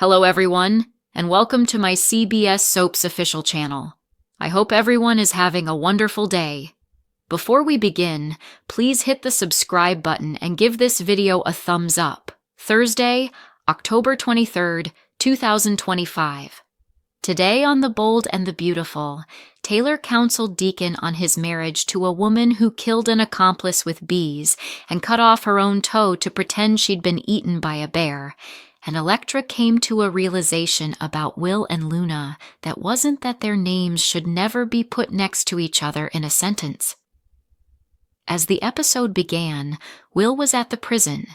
Hello everyone, and welcome to my CBS Soaps official channel. I hope everyone is having a wonderful day. Before we begin, please hit the subscribe button and give this video a thumbs up. Thursday, October 23rd, 2025. Today on The Bold and the Beautiful, Taylor counseled Deacon on his marriage to a woman who killed an accomplice with bees and cut off her own toe to pretend she'd been eaten by a bear. And Electra came to a realization about Will and Luna that wasn't that their names should never be put next to each other in a sentence. As the episode began, Will was at the prison,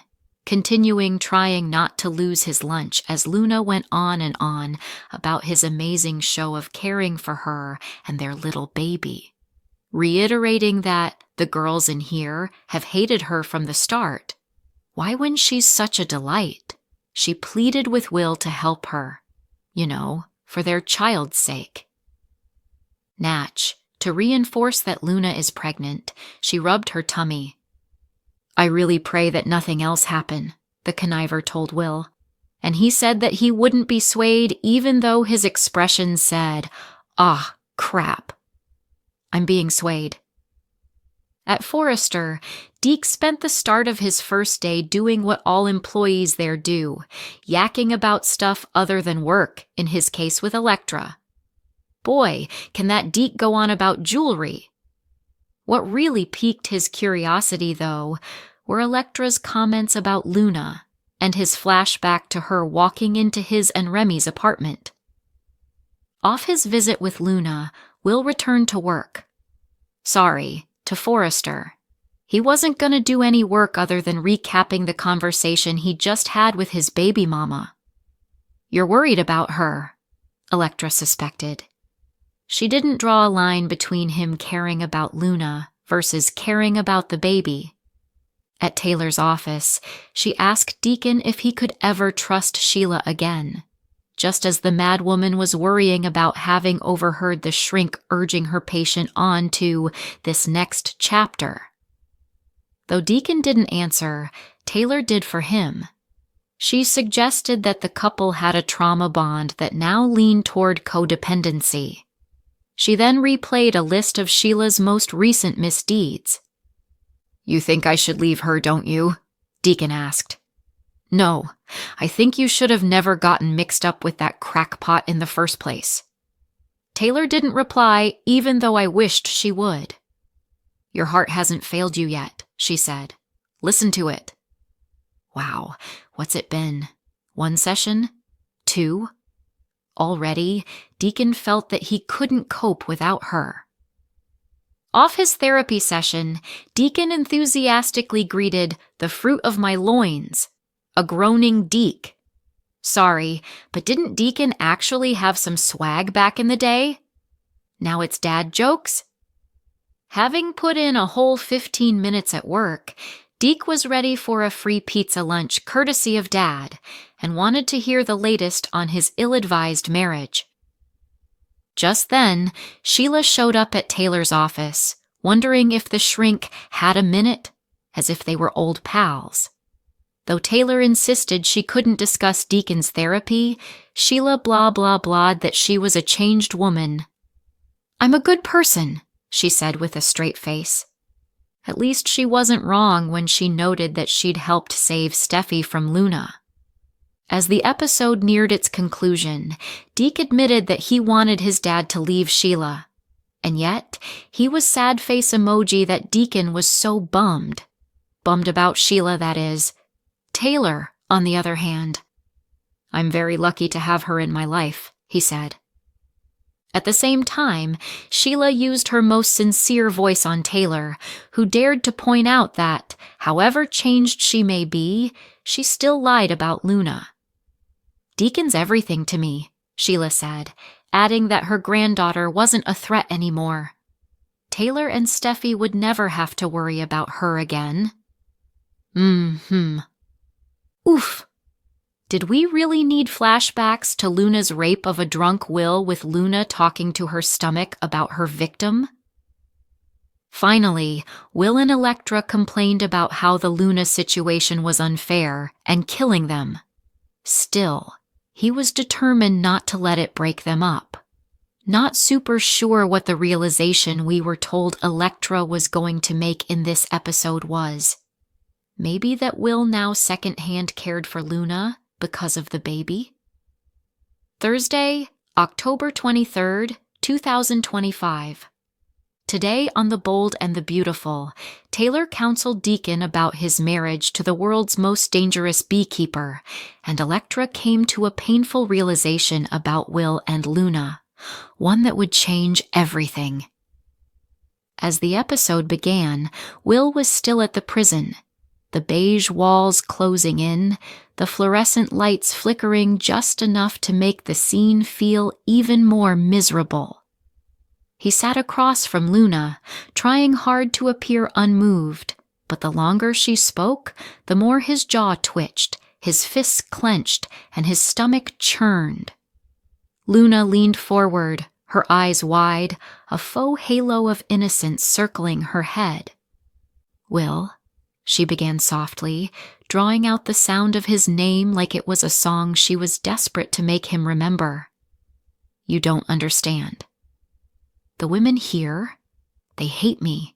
continuing trying not to lose his lunch as Luna went on and on about his amazing show of caring for her and their little baby, reiterating that the girls in here have hated her from the start. Why, when she's such a delight? She pleaded with Will to help her, for their child's sake. Natch, to reinforce that Luna is pregnant, she rubbed her tummy. "I really pray that nothing else happen," the conniver told Will, and he said that he wouldn't be swayed even though his expression said, "Ah, crap. I'm being swayed." At Forrester, Deke spent the start of his first day doing what all employees there do, yakking about stuff other than work, in his case with Electra. Boy, can that Deke go on about jewelry. What really piqued his curiosity, though, were Electra's comments about Luna and his flashback to her walking into his and Remy's apartment. Off his visit with Luna, Will returned to work. Sorry, to Forrester. He wasn't going to do any work other than recapping the conversation he just had with his baby mama. "You're worried about her," Electra suspected. She didn't draw a line between him caring about Luna versus caring about the baby. At Taylor's office, she asked Deacon if he could ever trust Sheila again, just as the madwoman was worrying about having overheard the shrink urging her patient on to this next chapter. Though Deacon didn't answer, Taylor did for him. She suggested that the couple had a trauma bond that now leaned toward codependency. She then replayed a list of Sheila's most recent misdeeds. "You think I should leave her, don't you?" Deacon asked. "No, I think you should have never gotten mixed up with that crackpot in the first place." Taylor didn't reply, even though I wished she would. "Your heart hasn't failed you yet," she said. "Listen to it." Wow, what's it been? 1 session? 2? Already, Deacon felt that he couldn't cope without her. Off his therapy session, Deacon enthusiastically greeted the fruit of my loins, a groaning Deke. Sorry, but didn't Deacon actually have some swag back in the day? Now it's dad jokes? Having put in a whole 15 minutes at work, Deke was ready for a free pizza lunch courtesy of Dad and wanted to hear the latest on his ill-advised marriage. Just then, Sheila showed up at Taylor's office, wondering if the shrink had a minute, as if they were old pals. Though Taylor insisted she couldn't discuss Deacon's therapy, Sheila blah-blah-blahed that she was a changed woman. "I'm a good person," she said with a straight face. At least she wasn't wrong when she noted that she'd helped save Steffy from Luna. As the episode neared its conclusion, Deke admitted that he wanted his dad to leave Sheila. And yet, he was sad face emoji that Deacon was so bummed. Bummed about Sheila, that is. Taylor, on the other hand. "I'm very lucky to have her in my life," he said. At the same time, Sheila used her most sincere voice on Taylor, who dared to point out that, however changed she may be, she still lied about Luna. "Deacon's everything to me," Sheila said, adding that her granddaughter wasn't a threat anymore. Taylor and Steffy would never have to worry about her again. Oof. Did we really need flashbacks to Luna's rape of a drunk Will with Luna talking to her stomach about her victim? Finally, Will and Electra complained about how the Luna situation was unfair and killing them. Still, He was determined not to let it break them up. Not super sure what the realization we were told Elektra was going to make in this episode was. Maybe that Will now secondhand cared for Luna because of the baby? Thursday, October 23rd, 2025. Today on The Bold and the Beautiful, Taylor counseled Deacon about his marriage to the world's most dangerous beekeeper, and Elektra came to a painful realization about Will and Luna, one that would change everything. As the episode began, Will was still at the prison, the beige walls closing in, the fluorescent lights flickering just enough to make the scene feel even more miserable. He sat across from Luna, trying hard to appear unmoved, but the longer she spoke, the more his jaw twitched, his fists clenched, and his stomach churned. Luna leaned forward, her eyes wide, a faux halo of innocence circling her head. "Will," she began softly, drawing out the sound of his name like it was a song she was desperate to make him remember. "You don't understand. The women here, they hate me.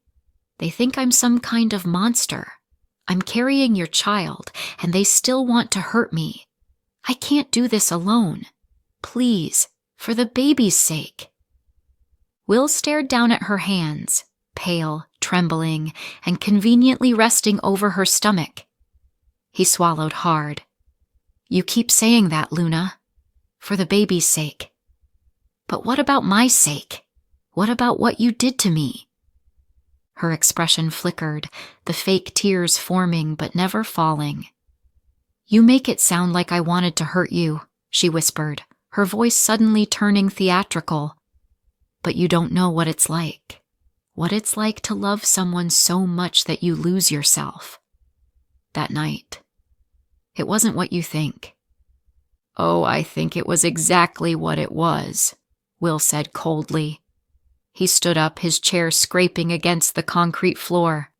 They think I'm some kind of monster. I'm carrying your child, and they still want to hurt me. I can't do this alone. Please, for the baby's sake." Will stared down at her hands, pale, trembling, and conveniently resting over her stomach. He swallowed hard. "You keep saying that, Luna. For the baby's sake. But what about my sake? What about what you did to me?" Her expression flickered, the fake tears forming but never falling. "You make it sound like I wanted to hurt you," she whispered, her voice suddenly turning theatrical. "But you don't know what it's like. What it's like to love someone so much that you lose yourself. That night. It wasn't what you think." "Oh, I think it was exactly what it was," Will said coldly. He stood up, his chair scraping against the concrete floor.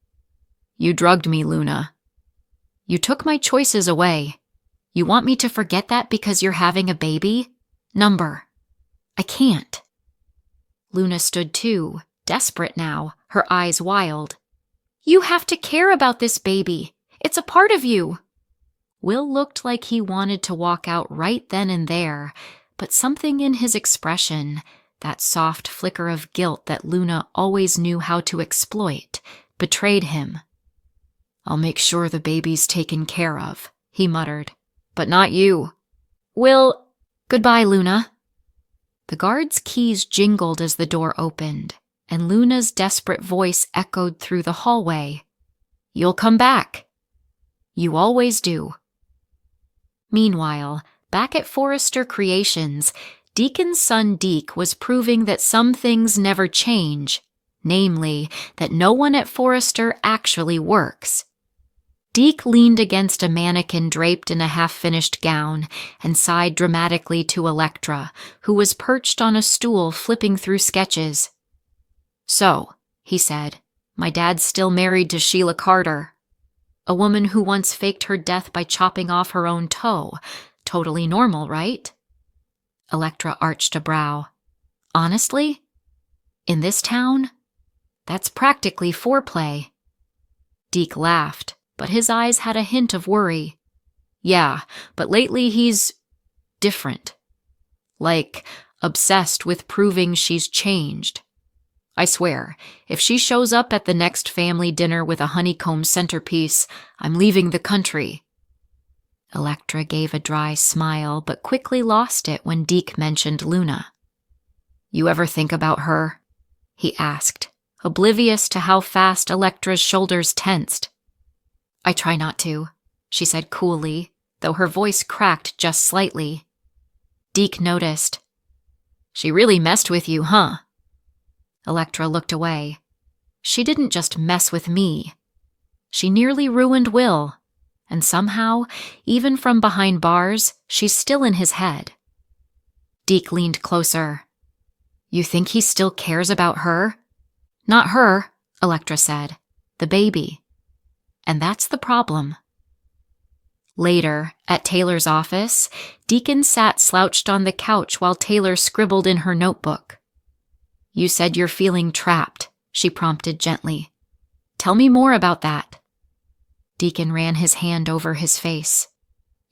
"You drugged me, Luna. You took my choices away. You want me to forget that because you're having a baby? Number. I can't." Luna stood too, desperate now, her eyes wild. "You have to care about this baby. It's a part of you." Will looked like he wanted to walk out right then and there, but something in his expression, that soft flicker of guilt that Luna always knew how to exploit, betrayed him. "I'll make sure the baby's taken care of," he muttered. "But not you." "Will..." "Goodbye, Luna." The guard's keys jingled as the door opened, and Luna's desperate voice echoed through the hallway. "You'll come back." "You always do." Meanwhile, back at Forrester Creations, Deacon's son Deke was proving that some things never change, namely, that no one at Forrester actually works. Deke leaned against a mannequin draped in a half-finished gown and sighed dramatically to Elektra, who was perched on a stool flipping through sketches. "So," he said, "my dad's still married to Sheila Carter. A woman who once faked her death by chopping off her own toe. Totally normal, right?" Elektra arched a brow. "Honestly? In this town? That's practically foreplay." Deke laughed, but his eyes had a hint of worry. "Yeah, but lately he's different. Like, obsessed with proving she's changed. I swear, if she shows up at the next family dinner with a honeycomb centerpiece, I'm leaving the country." Elektra gave a dry smile, but quickly lost it when Deke mentioned Luna. "You ever think about her?" he asked, oblivious to how fast Elektra's shoulders tensed. "I try not to," she said coolly, though her voice cracked just slightly. Deke noticed. "She really messed with you, huh?" Elektra looked away. "She didn't just mess with me. She nearly ruined Will. And somehow, even from behind bars, she's still in his head." Deke leaned closer. "You think he still cares about her?" "Not her," Elektra said. "The baby. And that's the problem." Later, at Taylor's office, Deacon sat slouched on the couch while Taylor scribbled in her notebook. "You said you're feeling trapped," she prompted gently. "Tell me more about that." Deacon ran his hand over his face.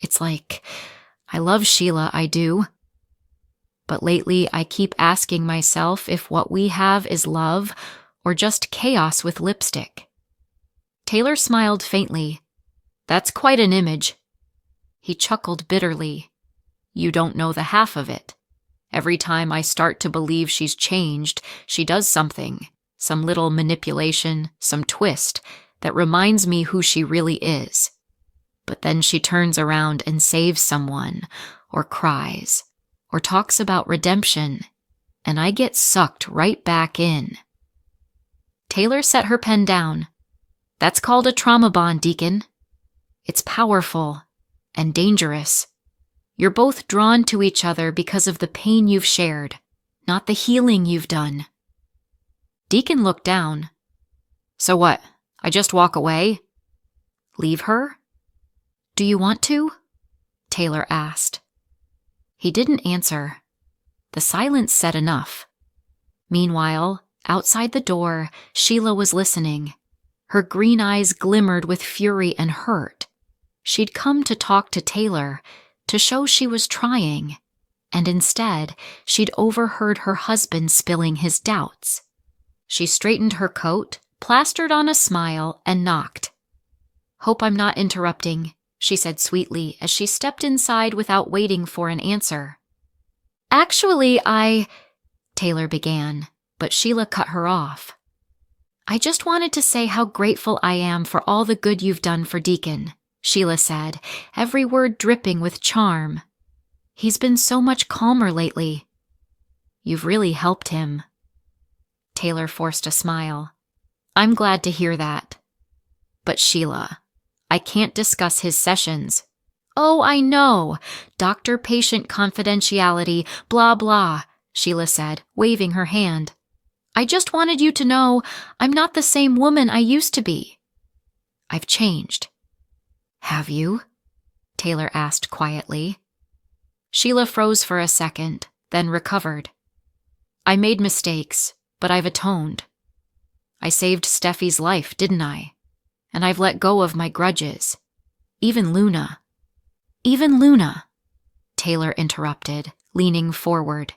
"It's like, I love Sheila, I do. But lately I keep asking myself if what we have is love or just chaos with lipstick." Taylor smiled faintly. "That's quite an image." He chuckled bitterly. "You don't know the half of it. Every time I start to believe she's changed, she does something, some little manipulation, some twist, that reminds me who she really is. But then she turns around and saves someone, or cries, or talks about redemption, and I get sucked right back in." Taylor set her pen down. "That's called a trauma bond, Deacon. It's powerful and dangerous. You're both drawn to each other because of the pain you've shared, not the healing you've done." Deacon looked down. "So what? I just walk away? Leave her?" "Do you want to?" Taylor asked. He didn't answer. The silence said enough. Meanwhile, outside the door, Sheila was listening. Her green eyes glimmered with fury and hurt. She'd come to talk to Taylor, to show she was trying, and instead, she'd overheard her husband spilling his doubts. She straightened her coat, plastered on a smile, and knocked. "Hope I'm not interrupting," she said sweetly as she stepped inside without waiting for an answer. "Actually, Taylor began, but Sheila cut her off. "I just wanted to say how grateful I am for all the good you've done for Deacon," Sheila said, every word dripping with charm. "He's been so much calmer lately. You've really helped him." Taylor forced a smile. "I'm glad to hear that. But Sheila, I can't discuss his sessions." "Oh, I know. Doctor-patient confidentiality, blah, blah," Sheila said, waving her hand. "I just wanted you to know I'm not the same woman I used to be. I've changed." "Have you?" Taylor asked quietly. Sheila froze for a second, then recovered. "I made mistakes, but I've atoned. I saved Steffi's life, didn't I? And I've let go of my grudges. Even Luna." "Even Luna," Taylor interrupted, leaning forward.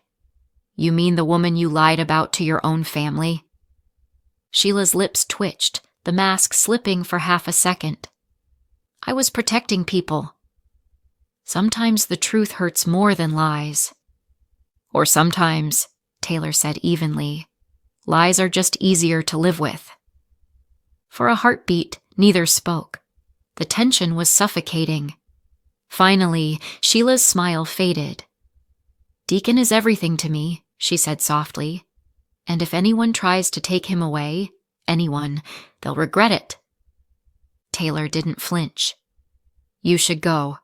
"You mean the woman you lied about to your own family?" Sheila's lips twitched, the mask slipping for half a second. "I was protecting people. Sometimes the truth hurts more than lies." "Or sometimes," Taylor said evenly, "lies are just easier to live with." For a heartbeat, neither spoke. The tension was suffocating. Finally, Sheila's smile faded. "Deacon is everything to me," she said softly. "And if anyone tries to take him away, anyone, they'll regret it." Taylor didn't flinch. "You should go."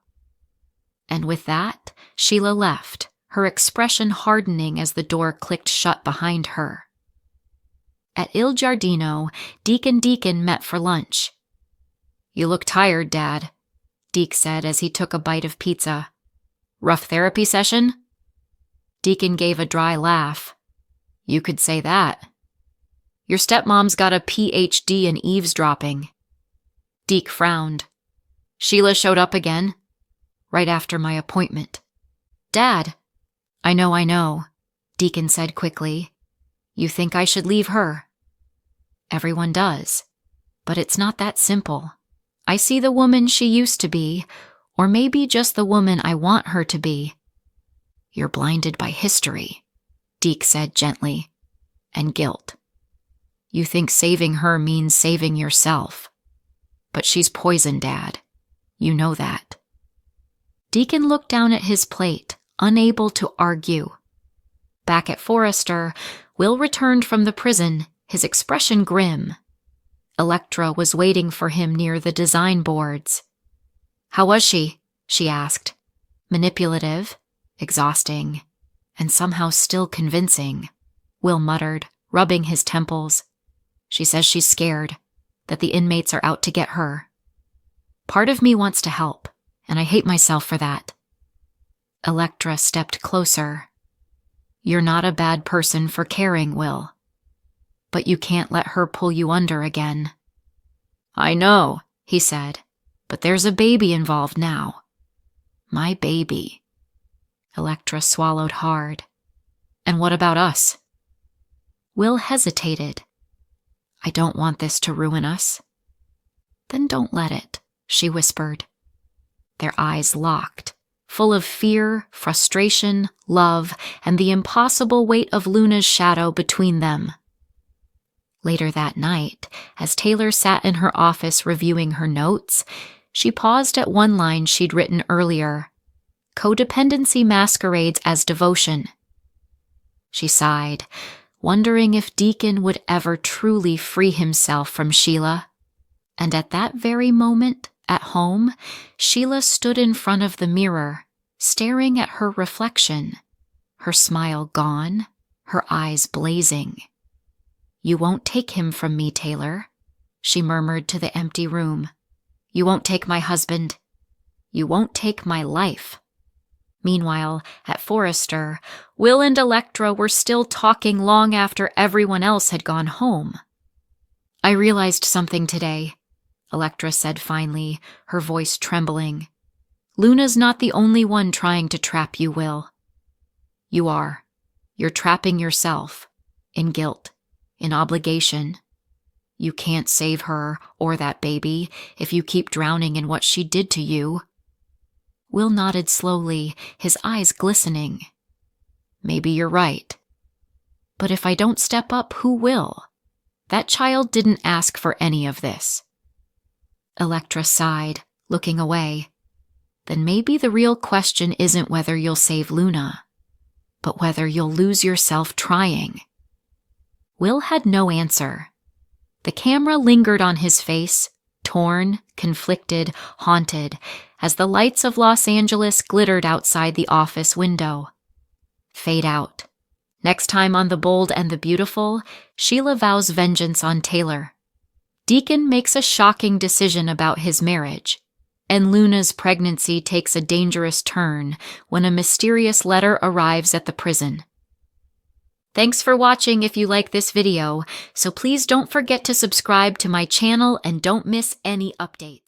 And with that, Sheila left, her expression hardening as the door clicked shut behind her. At Il Giardino, Deacon met for lunch. "You look tired, Dad," Deke said as he took a bite of pizza. "Rough therapy session?" Deacon gave a dry laugh. "You could say that. Your stepmom's got a PhD in eavesdropping." Deke frowned. "Sheila showed up again?" "Right after my appointment." "Dad." I know," Deacon said quickly. "You think I should leave her?" "Everyone does. But it's not that simple. I see the woman she used to be, or maybe just the woman I want her to be." "You're blinded by history," Deke said gently, "and guilt. You think saving her means saving yourself. But she's poison, Dad. You know that." Deacon looked down at his plate, unable to argue. Back at Forrester, Will returned from the prison, his expression grim. Electra was waiting for him near the design boards. "How was she?" she asked. "Manipulative, exhausting, and somehow still convincing," Will muttered, rubbing his temples. "She says she's scared, that the inmates are out to get her. Part of me wants to help, and I hate myself for that. Electra stepped closer. You're not a bad person for caring, Will. But you can't let her pull you under again. I know, he said, but there's a baby involved now. My baby. Electra swallowed hard. And what about us? Will hesitated. I don't want this to ruin us. Then don't let it, she whispered. Their eyes locked, full of fear, frustration, love, and the impossible weight of Luna's shadow between them. Later that night, as Taylor sat in her office reviewing her notes, she paused at one line she'd written earlier. Codependency masquerades as devotion. She sighed, wondering if Deacon would ever truly free himself from Sheila. And at that very moment, at home, Sheila stood in front of the mirror, staring at her reflection, her smile gone, her eyes blazing. You won't take him from me, Taylor, she murmured to the empty room. You won't take my husband. You won't take my life. Meanwhile, at Forrester, Will and Electra were still talking long after everyone else had gone home. I realized something today, Electra said finally, her voice trembling. Luna's not the only one trying to trap you, Will. You are. You're trapping yourself. In guilt. In obligation. You can't save her or that baby if you keep drowning in what she did to you. Will nodded slowly, his eyes glistening. Maybe you're right. But if I don't step up, who will? That child didn't ask for any of this. Electra sighed, looking away. Then maybe the real question isn't whether you'll save Luna, but whether you'll lose yourself trying. Will had no answer. The camera lingered on his face, torn, conflicted, haunted, as the lights of Los Angeles glittered outside the office window. Fade out. Next time on The Bold and the Beautiful, Sheila vows vengeance on Taylor. Deacon makes a shocking decision about his marriage, and Luna's pregnancy takes a dangerous turn when a mysterious letter arrives at the prison. Thanks for watching if you like this video, so please don't forget to subscribe to my channel and don't miss any updates.